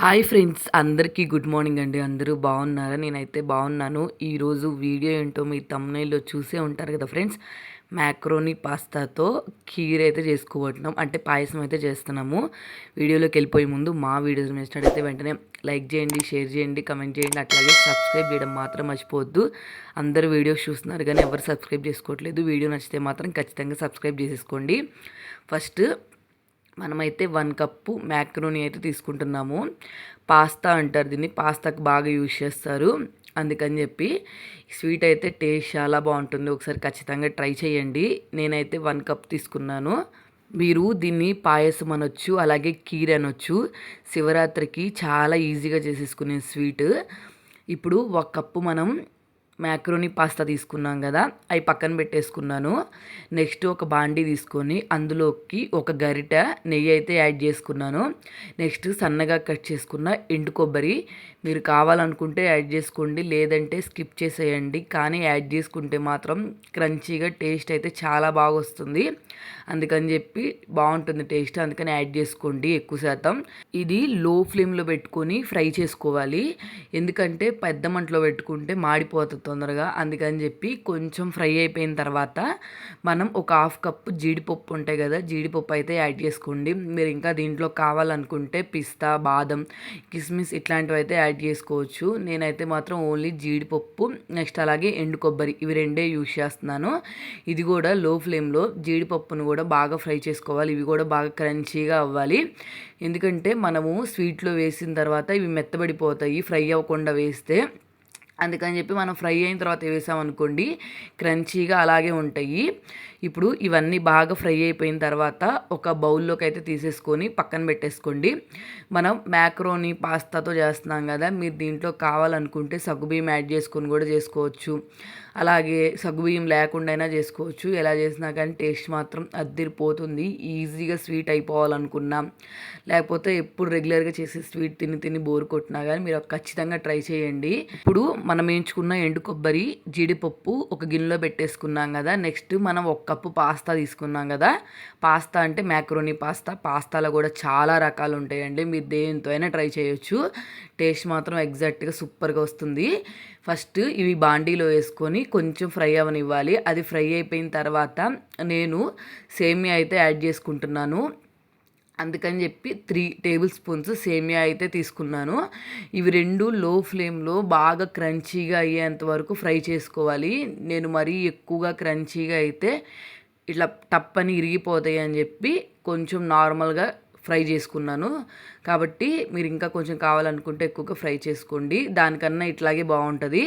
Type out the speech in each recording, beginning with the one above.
Hi friends, అందరికీ good morning అండి. అందరూ బాగున్నారా? నేనైతే బాగున్నాను. ఈరోజు వీడియో ఏంటో మీ థంబ్‌నెయిల్‌లో చూసే ఉంటారు కదా ఫ్రెండ్స్. మ్యాక్రోనీ పాస్తాతో ఖీర్ అయితే చేసుకోబోతున్నాం, అంటే పాయసం అయితే చేస్తున్నాము. వీడియోలోకి వెళ్ళిపోయే ముందు మా వీడియోస్ నచ్చినట్టయితే వెంటనే లైక్ చేయండి, షేర్ చేయండి, కమెంట్ చేయండి, అట్లాగే సబ్స్క్రైబ్ చేయడం మాత్రం మర్చిపోవద్దు. అందరూ వీడియోస్ చూస్తున్నారు కానీ ఎవరు సబ్స్క్రైబ్ చేసుకోవట్లేదు. వీడియో నచ్చితే మాత్రం ఖచ్చితంగా సబ్స్క్రైబ్ చేసేసుకోండి. ఫస్ట్ మనమైతే 1 కప్పు మ్యాక్రోనీ అయితే తీసుకుంటున్నాము. పాస్తా అంటారు దీన్ని, పాస్తాకు బాగా యూజ్ చేస్తారు. అందుకని చెప్పి స్వీట్ అయితే టేస్ట్ చాలా బాగుంటుంది. ఒకసారి ఖచ్చితంగా ట్రై చేయండి. నేనైతే 1 కప్ తీసుకున్నాను. మీరు దీన్ని పాయసం అనొచ్చు, అలాగే కీర్ అనొచ్చు. శివరాత్రికి చాలా ఈజీగా చేసేసుకునే స్వీట్. ఇప్పుడు 1 కప్పు మనం మ్యాక్రోనీ పాస్తా తీసుకున్నాం కదా, అవి పక్కన పెట్టేసుకున్నాను. నెక్స్ట్ ఒక బాండీ తీసుకొని అందులోకి ఒక గరిట నెయ్యి అయితే యాడ్ చేసుకున్నాను. నెక్స్ట్ సన్నగా కట్ చేసుకున్న ఎండు కొబ్బరి, మీరు కావాలనుకుంటే యాడ్ చేసుకోండి, లేదంటే స్కిప్ చేసేయండి. కానీ యాడ్ చేసుకుంటే మాత్రం క్రంచీగా టేస్ట్ అయితే చాలా బాగా వస్తుంది. అందుకని చెప్పి బాగుంటుంది టేస్ట్, అందుకని యాడ్ చేసుకోండి ఎక్కువ శాతం. ఇది లో ఫ్లేమ్లో పెట్టుకొని ఫ్రై చేసుకోవాలి, ఎందుకంటే పెద్ద మంటలో పెట్టుకుంటే మాడిపోతుంది తొందరగా. అందుకని చెప్పి కొంచెం ఫ్రై అయిపోయిన తర్వాత మనం ఒక 1/2 కప్పు జీడిపప్పు ఉంటాయి కదా, జీడిపప్పు అయితే యాడ్ చేసుకోండి. మీరు ఇంకా దీంట్లో కావాలనుకుంటే పిస్తా, బాదం, కిస్మిస్ ఇట్లాంటివి అయితే యాడ్ చేసుకోవచ్చు. నేనైతే మాత్రం ఓన్లీ జీడిపప్పు, నెక్స్ట్ అలాగే ఎండు కొబ్బరి, ఇవి రెండే యూజ్ చేస్తున్నాను. ఇది కూడా లో ఫ్లేమ్లో జీడిపప్పును కూడా బాగా ఫ్రై చేసుకోవాలి. ఇవి కూడా బాగా క్రంచీగా అవ్వాలి, ఎందుకంటే మనము స్వీట్లో వేసిన తర్వాత ఇవి మెత్తబడిపోతాయి ఫ్రై అవ్వకుండా వేస్తే. అందుకని చెప్పి మనం ఫ్రై అయిన తర్వాత వేసామనుకోండి క్రంచీగా అలాగే ఉంటాయి. ఇప్పుడు ఇవన్నీ బాగా ఫ్రై అయిపోయిన తర్వాత ఒక బౌల్లోకి అయితే తీసేసుకొని పక్కన పెట్టేసుకోండి. మనం మ్యాక్రోనీ పాస్తాతో చేస్తున్నాం కదా, మీరు దీంట్లో కావాలనుకుంటే సగ్గుబియ్యం యాడ్ చేసుకొని కూడా చేసుకోవచ్చు, అలాగే సగ్గుబియ్యం లేకుండా అయినా చేసుకోవచ్చు. ఎలా చేసినా కానీ టేస్ట్ మాత్రం అద్దిరిపోతుంది. ఈజీగా స్వీట్ అయిపోవాలనుకున్నాం, లేకపోతే ఎప్పుడు రెగ్యులర్గా చేసే స్వీట్ తిని తిని బోర్ కొట్టినా కానీ మీరు ఖచ్చితంగా ట్రై చేయండి. ఇప్పుడు మనం వేయించుకున్న ఎండు కొబ్బరి, జీడిపప్పు ఒక గిన్నెలో పెట్టేసుకున్నాం కదా. నెక్స్ట్ మనం 1 కప్పు పాస్తా తీసుకున్నాం కదా. పాస్తా అంటే మ్యాక్రోనీ పాస్తా. పాస్తాలో కూడా చాలా రకాలు ఉంటాయండి, మీరు దేంతో అయినా ట్రై చేయొచ్చు. టేస్ట్ మాత్రం ఎగ్జాక్ట్గా సూపర్గా వస్తుంది. ఫస్ట్ ఇవి బాండీలో వేసుకొని కొంచెం ఫ్రై అవనివ్వాలి. అది ఫ్రై అయిపోయిన తర్వాత నేను సేమియా అయితే యాడ్ చేసుకుంటున్నాను. అందుకని చెప్పి 3 టేబుల్ స్పూన్స్ సేమియా అయితే తీసుకున్నాను. ఇవి రెండు లో ఫ్లేమ్లో బాగా క్రంచీగా అయ్యేంత వరకు ఫ్రై చేసుకోవాలి. నేను మరీ ఎక్కువగా క్రంచీగా అయితే ఇట్లా టప్పని ఇరిగిపోతాయి అని చెప్పి కొంచెం నార్మల్గా ఫ్రై చేసుకున్నాను. కాబట్టి మీరు ఇంకా కొంచెం కావాలనుకుంటే ఎక్కువగా ఫ్రై చేసుకోండి, దానికన్నా ఇట్లాగే బాగుంటుంది.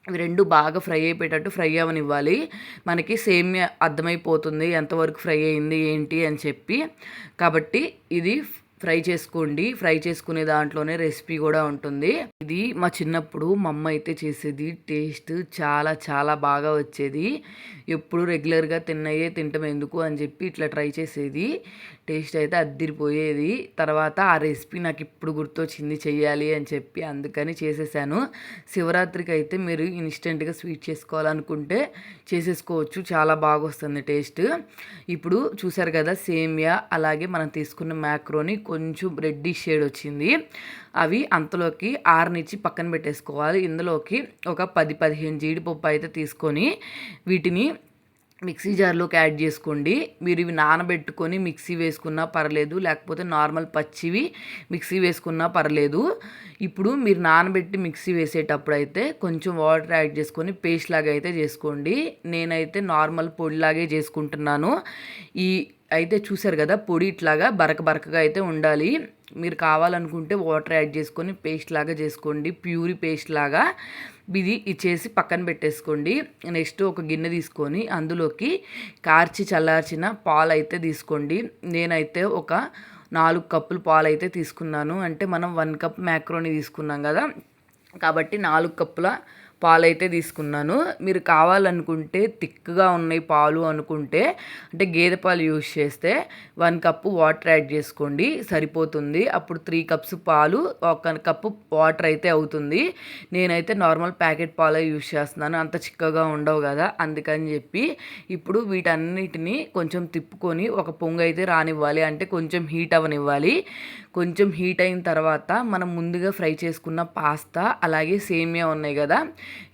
ఇవి రెండు బాగా ఫ్రై అయిపోయేటట్టు ఫ్రై అవ్వనివ్వాలి. మనకి సేమియా అర్థమైపోతుంది ఎంతవరకు ఫ్రై అయింది ఏంటి అని చెప్పి. కాబట్టి ఇది ఫ్రై చేసుకోండి. ఫ్రై చేసుకునే దాంట్లోనే రెసిపీ కూడా ఉంటుంది. ఇది మా చిన్నప్పుడు మా అమ్మ అయితే చేసేది, టేస్ట్ చాలా చాలా బాగా వచ్చేది. ఎప్పుడు రెగ్యులర్గా తిన్నయే తింటాం ఎందుకు అని చెప్పి ఇట్లా ట్రై చేసేది. టేస్ట్ అయితే అద్దిరిపోయేది. తర్వాత ఆ రెసిపీ నాకు ఇప్పుడు గుర్తొచ్చింది చెయ్యాలి అని చెప్పి, అందుకని చేసేసాను. శివరాత్రికి అయితే మీరు ఇన్స్టెంట్గా స్వీట్ చేసుకోవాలనుకుంటే చేసేసుకోవచ్చు, చాలా బాగా వస్తుంది టేస్ట్. ఇప్పుడు చూసారు కదా సేమియా, అలాగే మనం తీసుకున్న మ్యాక్రోని కొంచెం రెడ్డిష్ షేడ్ వచ్చింది. అవి అంతలోకి ఆరనిచ్చి పక్కన పెట్టేసుకోవాలి. ఇందులోకి ఒక 10-15 జీడిపప్పు అయితే తీసుకొని వీటిని మిక్సీ జార్లోకి యాడ్ చేసుకోండి. మీరు ఇవి నానబెట్టుకొని మిక్సీ వేసుకున్నా పర్లేదు, లేకపోతే నార్మల్ పచ్చివి మిక్సీ వేసుకున్నా పర్లేదు. ఇప్పుడు మీరు నానబెట్టి మిక్సీ వేసేటప్పుడు అయితే కొంచెం వాటర్ యాడ్ చేసుకొని పేస్ట్ లాగా అయితే చేసుకోండి. నేనైతే నార్మల్ పొడిలాగే చేసుకుంటున్నాను. ఈ అయితే చూసారు కదా, పొడి ఇట్లాగా బరకగా అయితే ఉండాలి. మీరు కావాలనుకుంటే వాటర్ యాడ్ చేసుకొని పేస్ట్ లాగా చేసుకోండి, ప్యూరీ పేస్ట్ లాగా. ఇది ఇచ్చేసి పక్కన పెట్టేసుకోండి. నెక్స్ట్ ఒక గిన్నె తీసుకొని అందులోకి కార్చి చల్లార్చిన పాలు అయితే తీసుకోండి. నేనైతే ఒక 4 కప్పులు పాలు అయితే తీసుకున్నాను. అంటే మనం 1 కప్ మ్యాక్రోని తీసుకున్నాం కదా, కాబట్టి 4 కప్పుల పాలైతే తీసుకున్నాను. మీరు కావాలనుకుంటే థిక్‌గా ఉన్నాయి పాలు అనుకుంటే, అంటే గేదె పాలు యూజ్ చేస్తే 1 కప్పు వాటర్ యాడ్ చేసుకోండి సరిపోతుంది. అప్పుడు 3 కప్స్ పాలు, 1 కప్పు వాటర్ అయితే అవుతుంది. నేనైతే నార్మల్ ప్యాకెట్ పాలే యూజ్ చేస్తున్నాను. అంత చిక్కగా ఉండవు కదా, అందుకని చెప్పి ఇప్పుడు వీటన్నిటిని కొంచెం తిప్పుకొని ఒక పొంగైతే రానివ్వాలి. అంటే కొంచెం హీట్ అవ్వనివ్వాలి. కొంచెం హీట్ అయిన తర్వాత మనం ముందుగా ఫ్రై చేసుకున్న పాస్తా అలాగే సేమియా ఉన్నాయి కదా,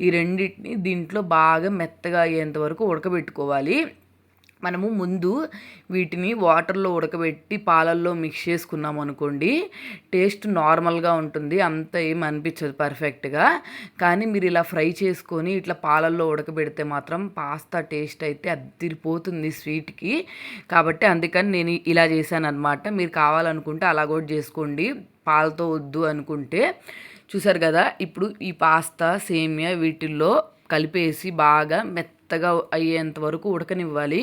ఈ రెండింటిని దీంట్లో బాగా మెత్తగా అయ్యేంత వరకు ఉడకబెట్టుకోవాలి. మనము ముందు వీటిని వాటర్లో ఉడకబెట్టి పాలల్లో మిక్స్ చేసుకున్నాం అనుకోండి, టేస్ట్ నార్మల్గా ఉంటుంది, అంత ఏం అనిపించదు పర్ఫెక్ట్గా. కానీ మీరు ఇలా ఫ్రై చేసుకొని ఇట్లా పాలల్లో ఉడకబెడితే మాత్రం పాస్తా టేస్ట్ అయితే అద్దిరిపోతుంది స్వీట్కి. కాబట్టి అందుకని నేను ఇలా చేశాను అనమాట. మీరు కావాలనుకుంటే అలా కూడా చేసుకోండి, పాలతో వద్దు అనుకుంటే. చూసారు కదా, ఇప్పుడు ఈ పాస్తా సేమియా వీటిల్లో కలిపేసి బాగా మెత్తగా అయ్యేంత వరకు ఉడకనివ్వాలి.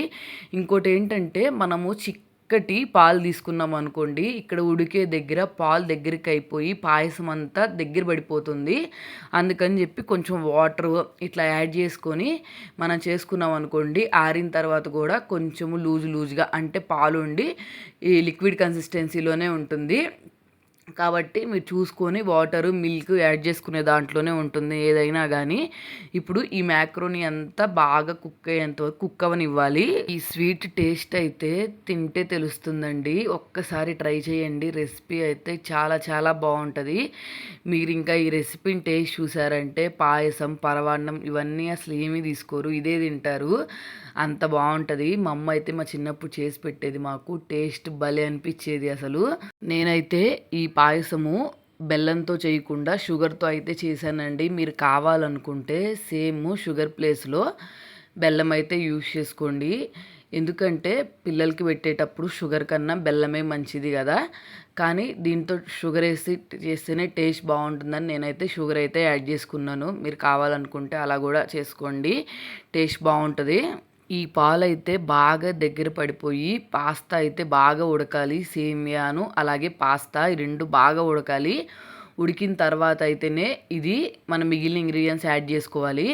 ఇంకోటి ఏంటంటే, మనము చిక్కటి పాలు తీసుకున్నాం అనుకోండి, ఇక్కడ ఉడికే దగ్గర పాలు దగ్గరికి అయిపోయి పాయసం అంతా దగ్గర పడిపోతుంది. అందుకని చెప్పి కొంచెం వాటర్ ఇట్లా యాడ్ చేసుకొని మనం చేసుకున్నాం అనుకోండి, ఆరిన తర్వాత కూడా కొంచెము లూజ్గా అంటే పాలు ఉండి ఈ లిక్విడ్ కన్సిస్టెన్సీలోనే ఉంటుంది. కాబట్టి మీరు చూసుకొని వాటరు, మిల్క్ యాడ్ చేసుకునే దాంట్లోనే ఉంటుంది ఏదైనా కానీ. ఇప్పుడు ఈ మ్యాక్రోనీ అంతా బాగా కుక్ అయ్యేంత వరకు కుక్ అవ్వనివ్వాలి. ఈ స్వీట్ టేస్ట్ అయితే తింటే తెలుస్తుందండి. ఒక్కసారి ట్రై చేయండి. రెసిపీ అయితే చాలా చాలా బాగుంటుంది. మీరు ఇంకా ఈ రెసిపీని టేస్ట్ చూసారంటే పాయసం, పరవాన్నం ఇవన్నీ అసలు ఏమీ తీసుకోరు, ఇదే తింటారు, అంత బాగుంటుంది. మా అమ్మ అయితే మా చిన్నప్పుడు చేసి పెట్టేది మాకు, టేస్ట్ భలే అనిపించేది అసలు. నేనైతే ఈ పాయసము బెల్లంతో చేయకుండా షుగర్తో అయితే చేశానండి. మీరు కావాలనుకుంటే సేమ్ షుగర్ ప్లేస్లో బెల్లం అయితే యూజ్ చేసుకోండి. ఎందుకంటే పిల్లలకి పెట్టేటప్పుడు షుగర్ కన్నా బెల్లమే మంచిది కదా. కానీ దీంతో షుగర్ వేసి చేస్తేనే టేస్ట్ బాగుంటుందని నేనైతే షుగర్ అయితే యాడ్ చేసుకున్నాను. మీరు కావాలనుకుంటే అలా కూడా చేసుకోండి, టేస్ట్ బాగుంటుంది. ఈ పాలైతే బాగా దగ్గర పడిపోయి పాస్తా అయితే బాగా ఉడకాలి. సేమియాను అలాగే పాస్తా ఈ రెండు బాగా ఉడకాలి. ఉడికిన తర్వాత అయితేనే ఇది మనం మిగిలిన ఇంగ్రీడియంట్స్ యాడ్ చేసుకోవాలి.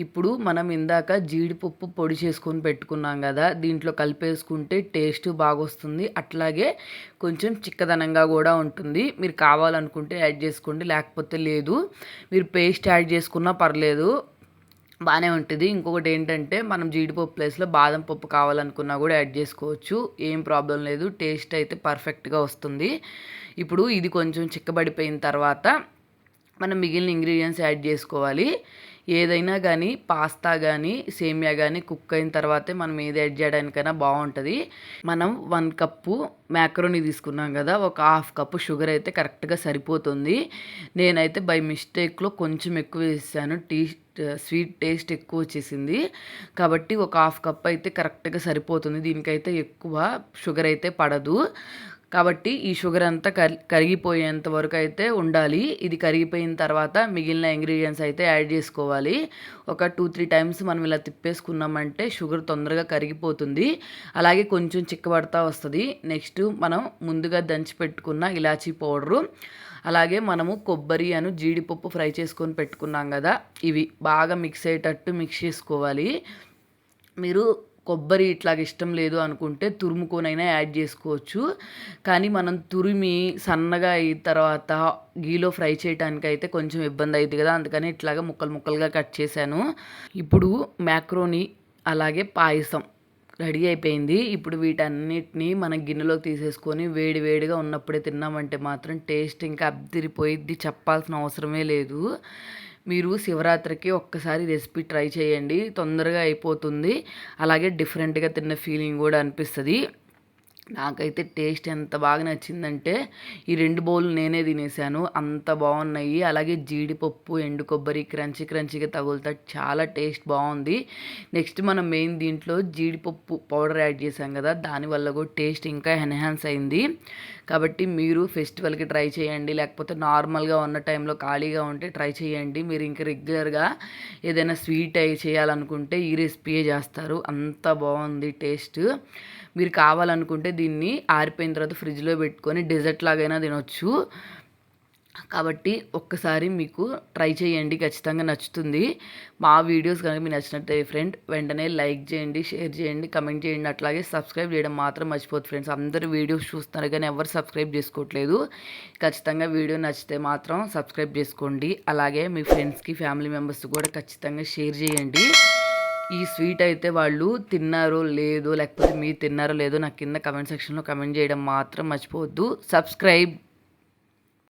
ఇప్పుడు మనం ఇందాక జీడిపప్పు పొడి చేసుకొని పెట్టుకున్నాం కదా, దీంట్లో కలిపేసుకుంటే టేస్ట్ బాగా వస్తుంది. అట్లాగే కొంచెం చిక్కదనంగా కూడా ఉంటుంది. మీరు కావాలనుకుంటే యాడ్ చేసుకోండి, లేకపోతే లేదు. మీరు పేస్ట్ యాడ్ చేసుకున్నా పర్లేదు, బాగానే ఉంటుంది. ఇంకొకటి ఏంటంటే, మనం జీడిపప్పు ప్లేస్లో బాదం పప్పు కావాలనుకున్నా కూడా యాడ్ చేసుకోవచ్చు, ఏం ప్రాబ్లం లేదు, టేస్ట్ అయితే పర్ఫెక్ట్గా వస్తుంది. ఇప్పుడు ఇది కొంచెం చిక్కబడిపోయిన తర్వాత మనం మిగిలిన ఇంగ్రీడియంట్స్ యాడ్ చేసుకోవాలి. ఏదైనా కానీ పాస్తా కానీ సేమియా కానీ కుక్ అయిన తర్వాతే మనం ఏది యాడ్ చేయడానికైనా బాగుంటుంది. మనం 1 కప్పు మ్యాక్రోనీ తీసుకున్నాం కదా, ఒక 1/2 కప్పు షుగర్ అయితే కరెక్ట్గా సరిపోతుంది. నేనైతే బై మిస్టేక్లో కొంచెం ఎక్కువ వేసాను, స్వీట్ టేస్ట్ ఎక్కువ వచ్చేసింది. కాబట్టి ఒక 1/2 కప్ అయితే కరెక్ట్గా సరిపోతుంది. దీనికైతే ఎక్కువ షుగర్ అయితే పడదు. కాబట్టి ఈ షుగర్ అంతా కరిగిపోయేంత వరకు అయితే ఉండాలి. ఇది కరిగిపోయిన తర్వాత మిగిలిన ఇంగ్రీడియంట్స్ అయితే యాడ్ చేసుకోవాలి. ఒక 2-3 టైమ్స్ మనం ఇలా తిప్పేసుకున్నామంటే షుగర్ తొందరగా కరిగిపోతుంది, అలాగే కొంచెం చిక్కబడతా వస్తుంది. నెక్స్ట్ మనం ముందుగా దంచి పెట్టుకున్న ఇలాచీ పౌడరు, అలాగే మనము కొబ్బరి జీడిపప్పు ఫ్రై చేసుకొని పెట్టుకున్నాం కదా, ఇవి బాగా మిక్స్ అయ్యేటట్టు మిక్స్ చేసుకోవాలి. మీరు కొబ్బరి ఇట్లాగ ఇష్టం లేదు అనుకుంటే తురుముకొనైనా యాడ్ చేసుకోవచ్చు. కానీ మనం తురిమి సన్నగా అయిన తర్వాత గీలో ఫ్రై చేయడానికి అయితే కొంచెం ఇబ్బంది అవుతుంది కదా, అందుకని ఇట్లాగ ముక్కలు ముక్కలుగా కట్ చేశాను. ఇప్పుడు మ్యాక్రోనీ అలాగే పాయసం రెడీ అయిపోయింది. ఇప్పుడు వీటన్నిటిని మన గిన్నెలోకి తీసేసుకొని వేడి వేడిగా ఉన్నప్పుడే తిన్నామంటే మాత్రం టేస్ట్ ఇంకా అద్దిరిపోయిద్ది, చెప్పాల్సిన అవసరమే లేదు. మీరు శివరాత్రికి ఒక్కసారి రెసిపీ ట్రై చేయండి, తొందరగా అయిపోతుంది, అలాగే డిఫరెంట్గా తిన్న ఫీలింగ్ కూడా అనిపిస్తుంది. నాకైతే టేస్ట్ ఎంత బాగా నచ్చిందంటే ఈ 2 బౌల్ నేనే తినేసాను, అంత బాగున్నాయి. అలాగే జీడిపప్పు, ఎండు కొబ్బరి క్రంచీగా తగులుతా, చాలా టేస్ట్ బాగుంది. నెక్స్ట్ మనం మెయిన్ దీంట్లో జీడిపప్పు పౌడర్ యాడ్ చేసాం కదా, దానివల్ల కూడా టేస్ట్ ఇంకా ఎన్హాన్స్ అయింది. కాబట్టి మీరు ఫెస్టివల్కి ట్రై చేయండి, లేకపోతే నార్మల్గా ఉన్న టైంలో ఖాళీగా ఉంటే ట్రై చేయండి. మీరు ఇంకా రెగ్యులర్గా ఏదైనా స్వీట్ చేయాలనుకుంటే ఈ రెసిపీయే చేస్తారు, అంత బాగుంది టేస్ట్. మీరు కావాలనుకుంటే దీన్ని ఆరిపోయిన తర్వాత ఫ్రిడ్జ్లో పెట్టుకొని డెజర్ట్ లాగైనా తినొచ్చు. కాబట్టి ఒక్కసారి మీకు ట్రై చేయండి, ఖచ్చితంగా నచ్చుతుంది. మా వీడియోస్ కనుక మీకు నచ్చినట్టే ఫ్రెండ్ వెంటనే లైక్ చేయండి, షేర్ చేయండి, కమెంట్ చేయండి. అట్లాగే సబ్స్క్రైబ్ చేయడం మాత్రం మర్చిపోద్దు ఫ్రెండ్స్. అందరూ వీడియోస్ చూస్తున్నారు కానీ ఎవరు సబ్స్క్రైబ్ చేసుకోవట్లేదు. ఖచ్చితంగా వీడియో నచ్చితే మాత్రం సబ్స్క్రైబ్ చేసుకోండి. అలాగే మీ ఫ్రెండ్స్కి, ఫ్యామిలీ మెంబర్స్ కూడా ఖచ్చితంగా షేర్ చేయండి. ఈ స్వీట్ అయితే వాళ్ళు తిన్నారో లేదో, లేకపోతే మీరు తిన్నారో లేదో నాకు కింద కమెంట్ సెక్షన్లో కమెంట్ చేయడం మాత్రం మర్చిపోవద్దు. సబ్స్క్రైబ్.